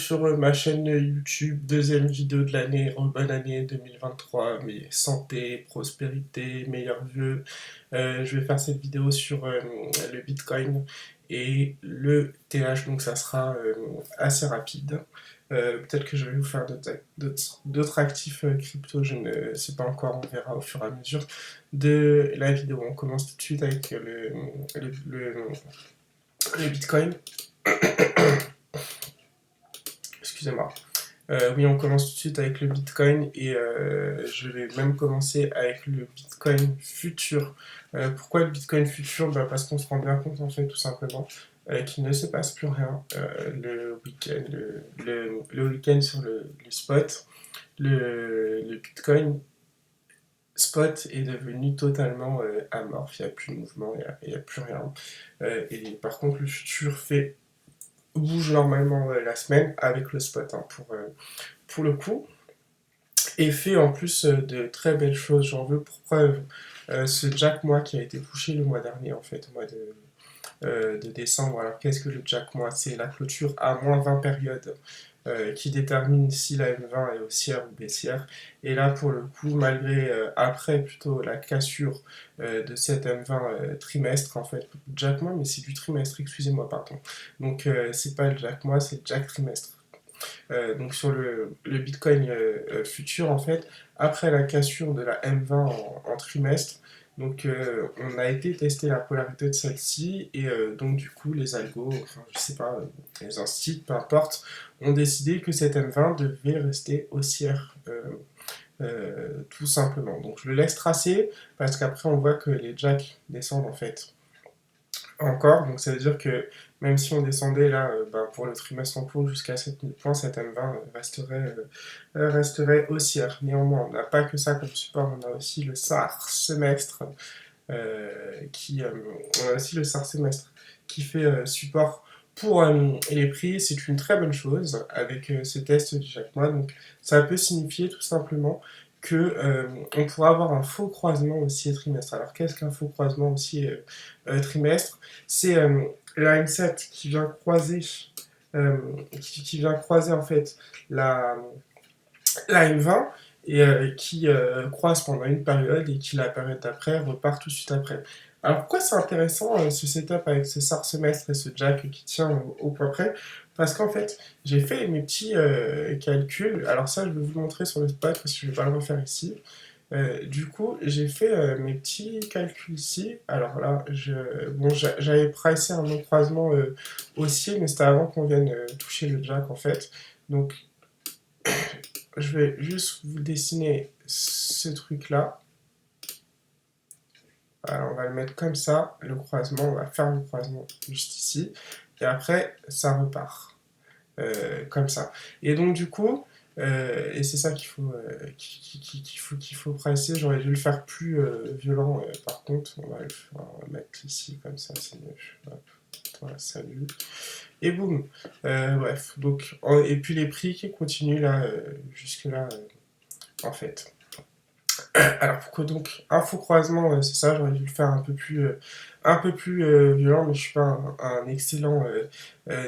Sur ma chaîne YouTube, deuxième vidéo de l'année, bonne année 2023, mais santé, prospérité, meilleurs vœux. Je vais faire cette vidéo sur le Bitcoin et le TH, donc ça sera assez rapide. Peut-être que je vais vous faire d'autres actifs crypto, je ne sais pas encore, on verra au fur et à mesure de la vidéo. On commence tout de suite avec le, le- le Bitcoin. Excusez-moi. Oui, on commence tout de suite avec le Bitcoin et je vais même commencer avec le Bitcoin futur. Pourquoi le Bitcoin futur? Bah, parce qu'on se rend bien compte en fait tout simplement qu'il ne se passe plus rien le week-end, le week-end sur le spot. Le Bitcoin spot est devenu totalement amorphe, il n'y a plus de mouvement, il n'y a plus rien. Et par contre, le futur bouge normalement la semaine avec le spot hein, pour le coup, et fait en plus de très belles choses. J'en veux pour preuve ce Jack Mois qui a été pushé le mois dernier, en fait, au mois de décembre. Alors qu'est-ce que le Jack Mois? C'est la clôture à moins 20 périodes qui détermine si la M20 est haussière ou baissière. Et là, pour le coup, malgré, après plutôt la cassure de cette M20 trimestre, en fait, Jack Mois, mais c'est du trimestre, excusez-moi, pardon. Donc, c'est pas le Jack Mois, c'est le Jack trimestre. Donc sur le Bitcoin futur, en fait, après la cassure de la M20 en trimestre, donc on a été tester la polarité de celle-ci et donc du coup les algos, enfin je sais pas, les instituts, peu importe, ont décidé que cette M20 devait rester haussière. Tout simplement. Donc je le laisse tracer parce qu'après on voit que les jacks descendent en fait encore, donc ça veut dire que même si on descendait là ben, pour le trimestre en cours jusqu'à 7000 points, cette M20 resterait haussière. Néanmoins, on n'a pas que ça comme support, on a aussi le SAR semestre on a aussi le SAR semestre qui fait support pour les prix. C'est une très bonne chose avec ce test de chaque mois. Donc ça peut signifier tout simplement que on pourra avoir un faux croisement aussi trimestre. Alors qu'est-ce qu'un faux croisement aussi trimestre? C'est la M7 euh, qui vient croiser en fait la, la M20 et qui croise pendant une période et qui la période d'après repart tout de suite après. Alors pourquoi c'est intéressant ce setup avec ce SAR semestre et ce jack qui tient au point près? Parce qu'en fait j'ai fait mes petits calculs, alors ça je vais vous le montrer sur le spot parce que je ne vais pas le refaire ici. Du coup j'ai fait mes petits calculs ici, alors là bon, j'avais pricé un non-croisement haussier mais c'était avant qu'on vienne toucher le jack en fait. Donc je vais juste vous dessiner ce truc-là. Alors, on va le mettre comme ça, le croisement, on va faire le croisement juste ici, et après, ça repart, comme ça. Et donc, du coup, et c'est ça qu'il faut presser, j'aurais dû le faire plus violent, par contre, on va le mettre ici, comme ça, c'est mieux. Hop, voilà, salut. Et boum. Bref, donc, et puis les prix qui continuent là, jusque là, en fait. Alors pourquoi donc un faux croisement, c'est ça, j'aurais dû le faire un peu plus violent, mais je suis pas un excellent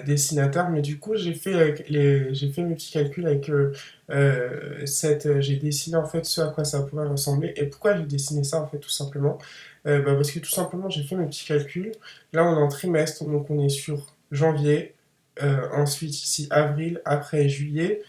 dessinateur. Mais du coup, j'ai fait mes petits calculs avec j'ai dessiné en fait ce à quoi ça pourrait ressembler. Et pourquoi j'ai dessiné ça en fait tout simplement? Bah, parce que tout simplement j'ai fait mes petits calculs. Là, on est en trimestre, donc on est sur janvier, ensuite ici avril, après juillet,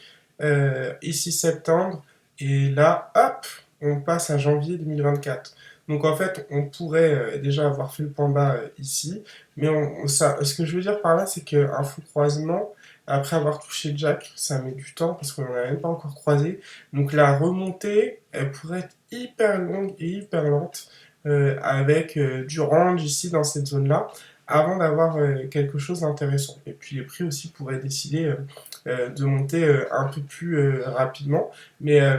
ici septembre, et là, hop, on passe à janvier 2024. Donc en fait, on pourrait déjà avoir fait le point bas ici, mais ce que je veux dire par là, c'est qu'un faux croisement, après avoir touché le jack, ça met du temps parce qu'on n'en a même pas encore croisé. Donc la remontée, elle pourrait être hyper longue et hyper lente avec du range ici dans cette zone-là avant d'avoir quelque chose d'intéressant. Et puis les prix aussi pourraient décider de monter un peu plus rapidement, mais, euh,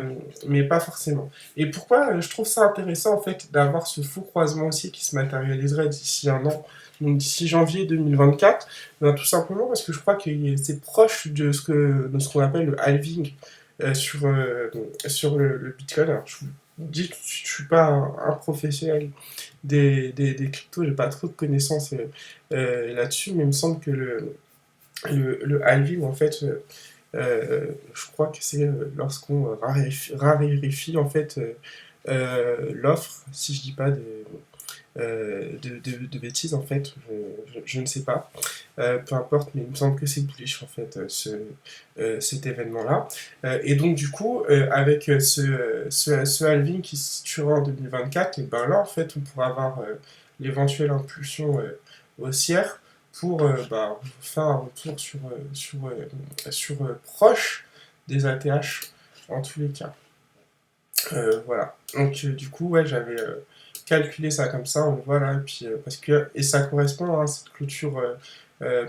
mais pas forcément. Et pourquoi je trouve ça intéressant en fait d'avoir ce faux croisement aussi qui se matérialiserait d'ici un an, donc d'ici janvier 2024, ben, tout simplement parce que je crois que c'est proche de ce qu'on appelle le halving sur le Bitcoin. Alors, je vous dis tout de suite, je suis pas un professionnel des cryptos, j'ai pas trop de connaissances là-dessus, mais il me semble que le halving en fait Je crois que c'est lorsqu'on raréfie en fait l'offre, si je dis pas de bêtises en fait, je ne sais pas. Peu importe, mais il me semble que c'est bullish en fait cet événement-là. Et donc du coup, avec ce halving qui se situera en 2024, et ben là en fait on pourra avoir l'éventuelle impulsion haussière pour bah, faire un retour sur proche des ATH en tous les cas. Voilà. Donc du coup, ouais, j'avais calculé ça comme ça, on le voit là, et puis parce que et ça correspond à cette clôture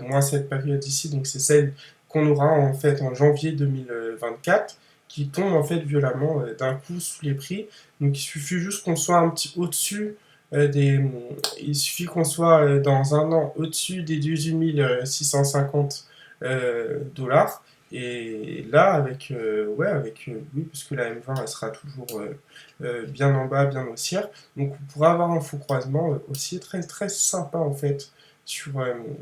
moins cette période ici, donc c'est celle qu'on aura en fait en janvier 2024 qui tombe en fait violemment d'un coup sous les prix. Donc il suffit juste qu'on soit un petit au-dessus il suffit qu'on soit dans un an au-dessus des 18 650 dollars. Et là, oui, parce que la M20 elle sera toujours bien en bas, bien haussière. Donc on pourra avoir un faux croisement aussi très très sympa en fait sur, le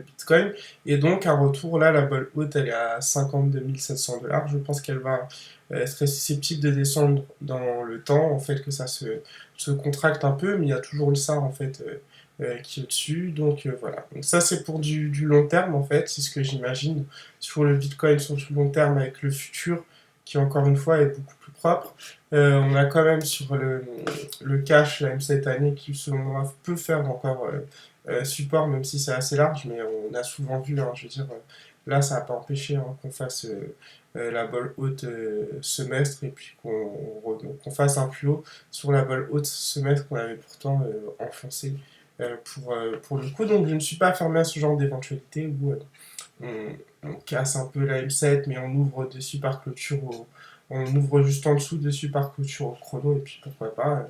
Bitcoin. Et donc un retour là, la balle haute elle est à 52 700 dollars. Je pense qu'elle va être susceptible de descendre dans le temps, en fait que ça se contracte un peu, mais il y a toujours le SAR en fait qui est au-dessus. Donc voilà. Donc ça c'est pour du long terme en fait, c'est ce que j'imagine sur le Bitcoin sur du long terme avec le futur qui encore une fois est beaucoup plus propre. On a quand même sur le cash la M7 année qui selon moi peut faire encore support même si c'est assez large, mais on a souvent vu, hein, je veux dire, là ça n'a pas empêché hein, qu'on fasse la balle haute semestre et puis qu'on fasse un plus haut sur la balle haute semestre qu'on avait pourtant enfoncé pour le coup. Donc je ne suis pas fermé à ce genre d'éventualité où on casse un peu la M7, mais on ouvre dessus par clôture, on ouvre juste en dessous dessus par clôture au chrono, et puis pourquoi pas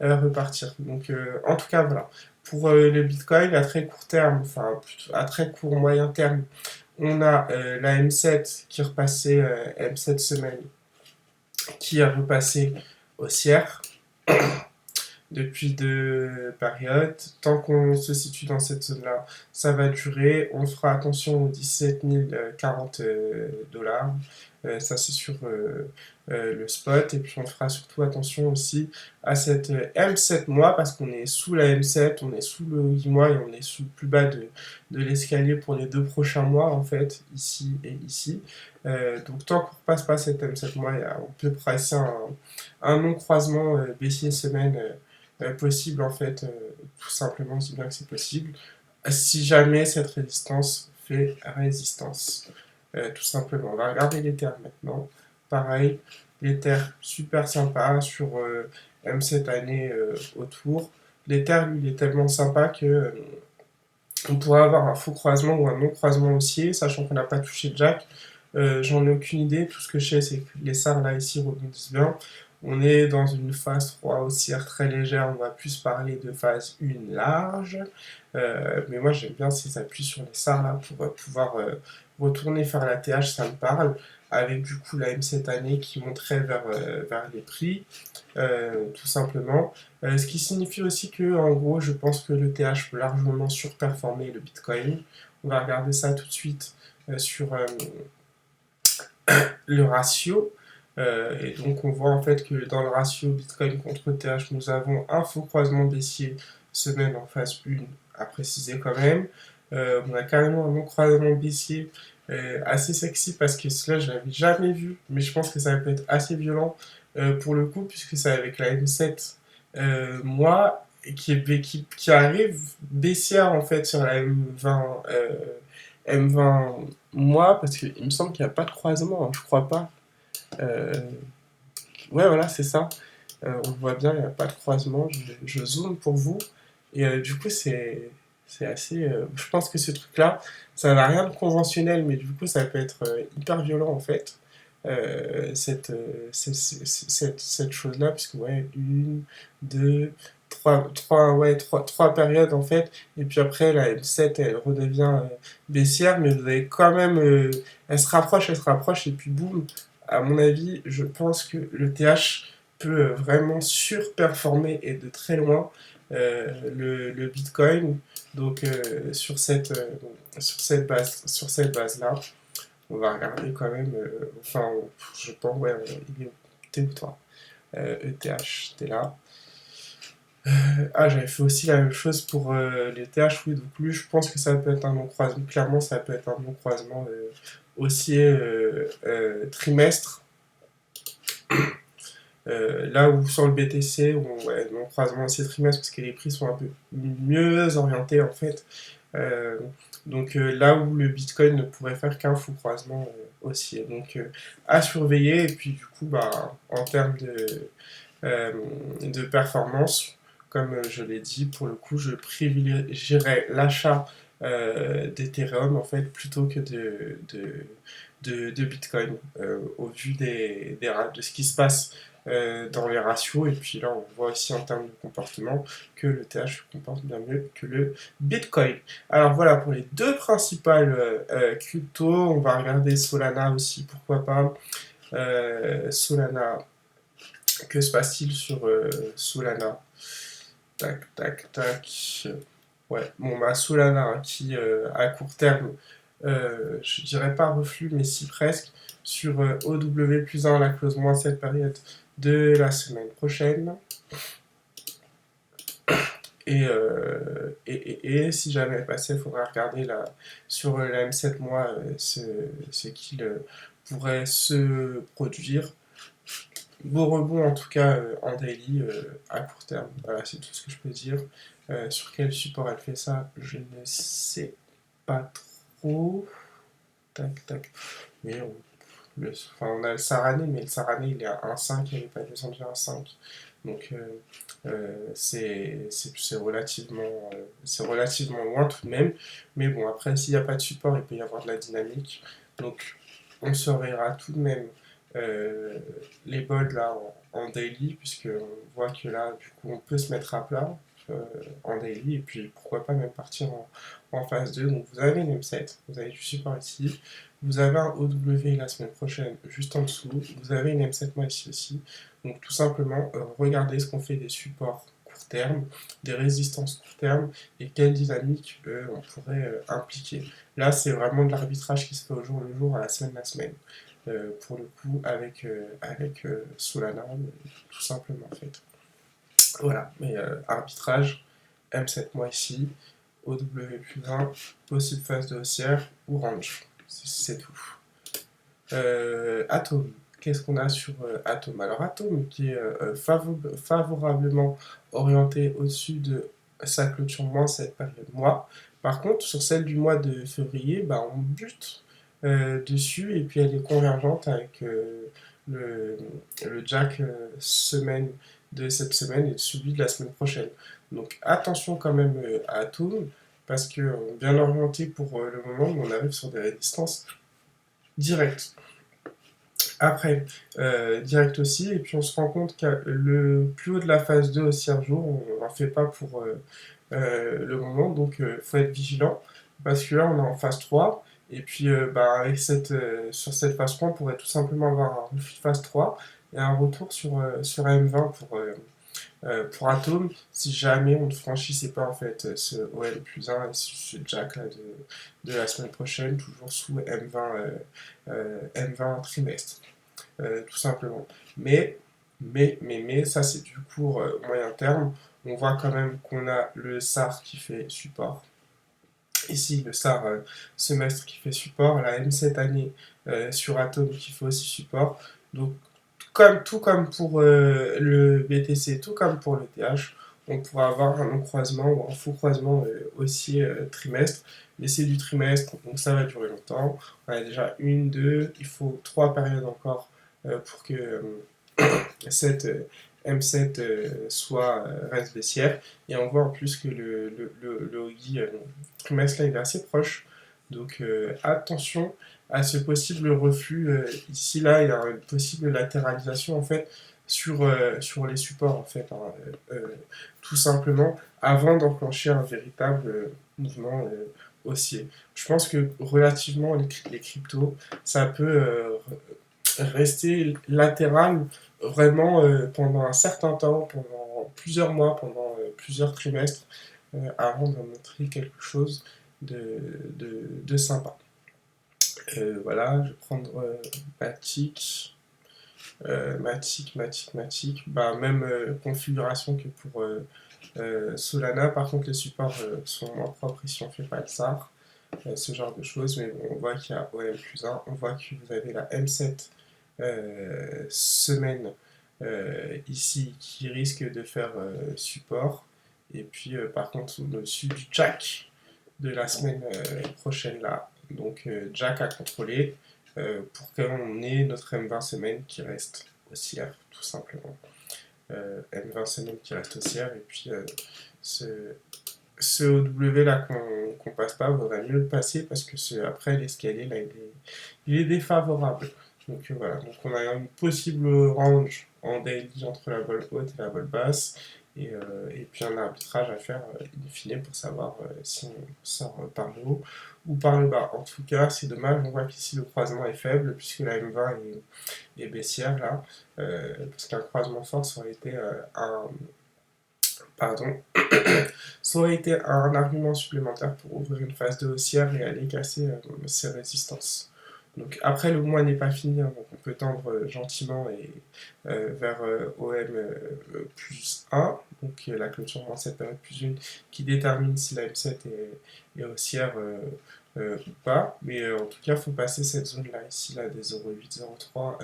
repartir. Donc en tout cas, voilà. Pour le Bitcoin, à très court terme, enfin plutôt à très court moyen terme, on a la M7 qui est repassée, M7 semaine, qui est repassée haussière depuis deux périodes. Tant qu'on se situe dans cette zone-là, ça va durer. On fera attention aux 17 040 dollars. Ça, c'est sur le spot. Et puis, on fera surtout attention aussi à cette M7 mois parce qu'on est sous la M7, on est sous le 8 mois et on est sous le plus bas de l'escalier pour les 2 prochains mois, en fait, ici et ici. Donc, tant qu'on ne repasse pas cette M7 mois, on peut presser un non-croisement baissier semaine possible en fait, tout simplement, c'est bien que c'est possible, si jamais cette résistance fait résistance, tout simplement. On va regarder l'Ether maintenant, pareil, l'Ether super sympa sur M7 année autour. L'Ether, lui, il est tellement sympa que on pourrait avoir un faux croisement ou un non-croisement haussier, sachant qu'on n'a pas touché Jack. J'en ai aucune idée, tout ce que je sais c'est que les SAR là ici rebondissent bien. On est dans une phase 3 haussière très légère, on va plus parler de phase 1 large. Mais moi j'aime bien ces appuis sur les SAR là pour pouvoir retourner faire la TH, ça me parle. Avec du coup la M7 année qui monterait vers les prix, tout simplement. Ce qui signifie aussi que, en gros, je pense que le TH peut largement surperformer le Bitcoin. On va regarder ça tout de suite sur le ratio. Et donc on voit en fait que dans le ratio Bitcoin contre TH, nous avons un faux croisement baissier semaine en phase 1 à préciser quand même. On a carrément un non-croisement baissier assez sexy parce que cela je l'avais jamais vu, mais je pense que ça peut être assez violent pour le coup puisque c'est avec la M7 moi qui arrive baissière en fait sur la M20 M20 moi parce qu'il me semble qu'il n'y a pas de croisement, hein, je crois pas. Euh, ouais, voilà, c'est ça. On le voit bien, il n'y a pas de croisement. Je zoome pour vous. Et du coup, c'est assez. Je pense que ce truc-là, ça n'a rien de conventionnel, mais du coup, ça peut être hyper violent en fait. Cette chose-là, puisque ouais, une, deux, trois périodes en fait, et puis après la M7 elle redevient baissière, mais vous avez quand même, elle se rapproche, et puis boum, à mon avis, je pense que le TH peut vraiment surperformer et de très loin. le Bitcoin. Donc sur cette base-là, on va regarder quand même, enfin, je pense, ouais, il est T ou toi ETH, t'es là. Ah, j'avais fait aussi la même chose pour les TH, oui, donc lui, je pense que ça peut être un non-croisement, clairement, ça peut être un non-croisement haussier trimestre. Là où sur le BTC, ouais, non-croisement haussier trimestre, parce que les prix sont un peu mieux orientés en fait. Euh, donc là où le Bitcoin ne pourrait faire qu'un faux croisement haussier. Donc à surveiller, et puis du coup, bah, en termes euh, de performance, comme je l'ai dit, pour le coup, je privilégierais l'achat d'Ethereum en fait plutôt que de Bitcoin au vu de ce qui se passe dans les ratios. Et puis là, on voit aussi en termes de comportement que le TH se comporte bien mieux que le Bitcoin. Alors voilà pour les deux principales cryptos. On va regarder Solana aussi, pourquoi pas. Solana, que se passe-t-il sur Solana? Tac, tac, tac. Ouais, bon, bah Solana qui, à court terme, je dirais pas reflux, mais si presque, sur OW plus 1 la close moins cette période de la semaine prochaine. Et si jamais elle passait, il faudra regarder sur la M7 mois ce qu'il pourrait se produire. Beau rebond en tout cas en daily à court terme. Voilà, c'est tout ce que je peux dire. Sur quel support elle fait ça, je ne sais pas trop. Tac, tac. Mais enfin, on a le Sarané, mais le Sarané il est à 1,5, il n'est pas descendu à 1,5. Donc c'est relativement loin tout de même. Mais bon, après, s'il n'y a pas de support, il peut y avoir de la dynamique. Donc on surveillera tout de même euh, les bols là en daily, puisqu'on voit que là, du coup, on peut se mettre à plat en daily, et puis pourquoi pas même partir en phase 2. Donc vous avez une M7, vous avez du support ici, vous avez un OW la semaine prochaine juste en dessous, vous avez une M7 mois ici aussi. Donc tout simplement, regardez ce qu'on fait des supports court terme, des résistances court terme, et quelle dynamique on pourrait impliquer. Là, c'est vraiment de l'arbitrage qui se fait au jour le jour, à la semaine. Pour le coup, avec Solana, tout simplement en fait. Voilà, mais arbitrage, M7 mois ici, OW plus 1, possible phase de haussière ou range. C'est tout. Atom, qu'est-ce qu'on a sur Atom? Alors Atom qui est favorablement orienté au-dessus de sa clôture moins cette période mois. Par contre, sur celle du mois de février, bah, on bute dessus et puis elle est convergente avec le, le jack semaine de cette semaine et celui de la semaine prochaine. Donc attention quand même à Atom parce que bien orienté pour le moment, on arrive sur des résistances directes. Après, direct aussi, et puis on se rend compte que le plus haut de la phase 2 aussi un jour, on n'en fait pas pour le moment, donc il faut être vigilant, parce que là on est en phase 3 et puis bah, sur cette phase 3, on pourrait tout simplement avoir un refus de phase 3 et un retour sur M20 pour Atom, si jamais on ne franchissait pas en fait ce OL plus 1 et ce jack là de la semaine prochaine, toujours sous M20 trimestre. Tout simplement. Mais, ça c'est du court moyen terme. On voit quand même qu'on a le SAR qui fait support. Ici, le SAR semestre qui fait support, la M7 année sur Atom qui fait aussi support. Donc, tout comme pour le BTC, tout comme pour le TH, on pourra avoir un croisement ou un faux croisement aussi trimestre. Mais c'est du trimestre, donc ça va durer longtemps. On a déjà une, deux, il faut trois périodes encore pour que cette M7 soit reste baissière. Et on voit en plus que le Hogi trimestre là il est assez proche. Donc attention à ce possible reflux. Ici là, il y a une possible latéralisation en fait sur les supports en fait, hein, tout simplement avant d'enclencher un véritable mouvement haussier. Je pense que relativement les cryptos, ça peut rester latéral vraiment pendant un certain temps, pendant pendant plusieurs mois, pendant plusieurs trimestres, avant de montrer quelque chose de sympa. Voilà, je vais prendre Matic. Matic. Bah, même configuration que pour Solana. Par contre, les supports sont moins propres ici, on ne fait pas le SAR, ce genre de choses. Mais bon, on voit qu'il y a OM+1, on voit que vous avez la M7 semaine ici qui risque de faire support. Et puis, par contre, au-dessus du Jack de la semaine prochaine là. Donc, Jack à contrôler pour qu'on ait notre M20 semaine qui reste haussière, tout simplement. M20 semaine qui reste haussière, et puis ce OW là qu'on passe pas, vaudrait mieux le passer parce que après l'escalier là il est défavorable. Donc voilà, donc on a une possible range en daily entre la vol haute et la vol basse, et puis un arbitrage à faire in fine pour savoir si on sort par le haut ou par le bas. En tout cas, c'est dommage, on voit qu'ici le croisement est faible puisque la M20 est baissière là, parce qu'un croisement fort ça aurait été pardon, ça aurait été un argument supplémentaire pour ouvrir une phase de haussière et aller casser ces résistances. Donc après le mois n'est pas fini, hein, donc on peut tendre gentiment et vers OM plus 1, donc la clôture dans cette période plus 1 qui détermine si la M7 est haussière ou pas, mais en tout cas il faut passer cette zone là ici là des 0,8, 0,3,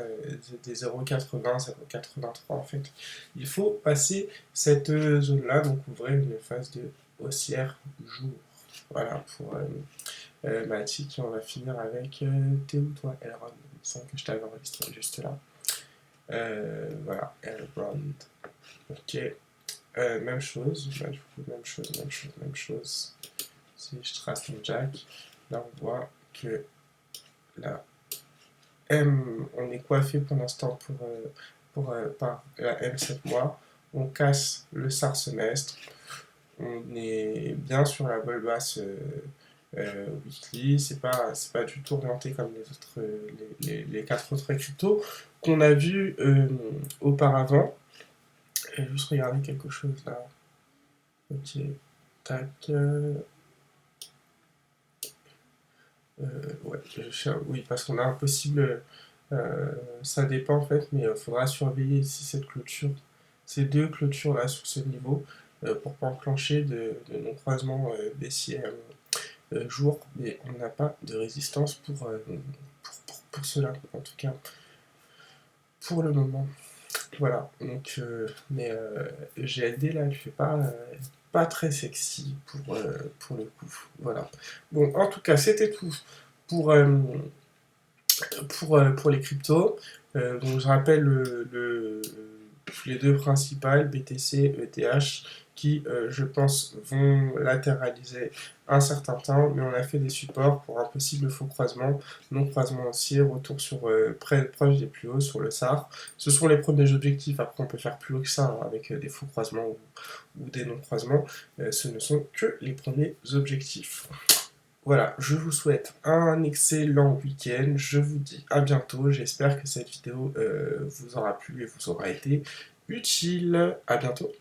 des 0,80, 0,83 en fait. Il faut passer cette zone là, donc ouvrir une phase de haussière jour. Voilà pour Matic, on va finir avec t'es où toi, Elrond? Il me semble que je t'avais enregistré juste là. Voilà, Elrond. Ok. Même chose, bah, du coup, même chose. Si je trace mon jack, là on voit que la M, on est coiffé pour l'instant par la M 7 mois. On casse le SAR semestre. On est bien sur la vol basse weekly. C'est pas du tout orienté comme les autres, les 4 autres cryptos qu'on a vu auparavant. Je vais juste regarder quelque chose là. Ok, tac. Ouais, oui, parce qu'on a un possible. Ça dépend en fait, mais il faudra surveiller ici cette clôture, ces deux clôtures là sur ce niveau, pour pas enclencher de non-croisement baissier jour, mais on n'a pas de résistance pour cela, en tout cas pour le moment. Voilà, donc, mais GLD là, il fait pas très sexy pour le coup. Voilà. Bon, en tout cas, c'était tout pour, pour les cryptos. Donc je rappelle les deux principales, BTC, ETH, qui je pense vont latéraliser un certain temps, mais on a fait des supports pour un possible faux croisement, non croisement haussier, retour sur proche des plus hauts sur le SAR. Ce sont les premiers objectifs, après on peut faire plus haut que ça hein, avec des faux croisements ou des non croisements. Ce ne sont que les premiers objectifs. Voilà, je vous souhaite un excellent week-end, je vous dis à bientôt, j'espère que cette vidéo vous aura plu et vous aura été utile. À bientôt.